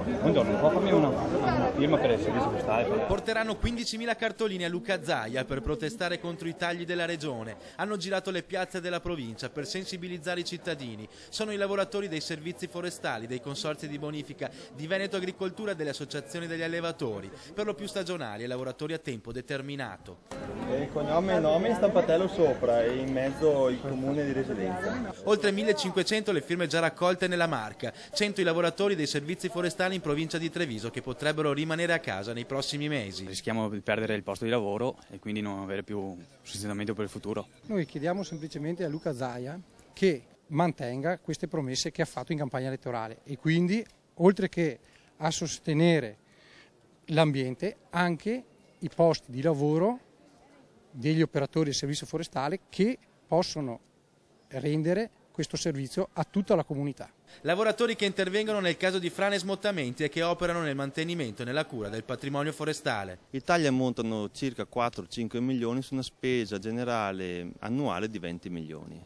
Buongiorno, può farmi una firma per il servizio postale? Porteranno 15.000 cartoline a Luca Zaia per protestare contro i tagli della regione. Hanno girato le piazze della provincia per sensibilizzare i cittadini. Sono i lavoratori dei servizi forestali, dei consorzi di bonifica di Veneto Agricoltura e delle associazioni degli allevatori, per lo più stagionali e lavoratori a tempo determinato. Il cognome e il nome in stampatello sopra e in mezzo il comune di residenza. Oltre 1.500 le firme già raccolte nella Marca, 100 i lavoratori dei servizi forestali in provincia di Treviso che potrebbero rimanere a casa nei prossimi mesi. Rischiamo di perdere il posto di lavoro e quindi non avere più sostentamento per il futuro. Noi chiediamo semplicemente a Luca Zaia che mantenga queste promesse che ha fatto in campagna elettorale e quindi, oltre che a sostenere l'ambiente, anche i posti di lavoro degli operatori del servizio forestale che possono rendere questo servizio a tutta la comunità. Lavoratori che intervengono nel caso di frane e smottamenti e che operano nel mantenimento e nella cura del patrimonio forestale. I tagli ammontano circa 4-5 milioni su una spesa generale annuale di 20 milioni.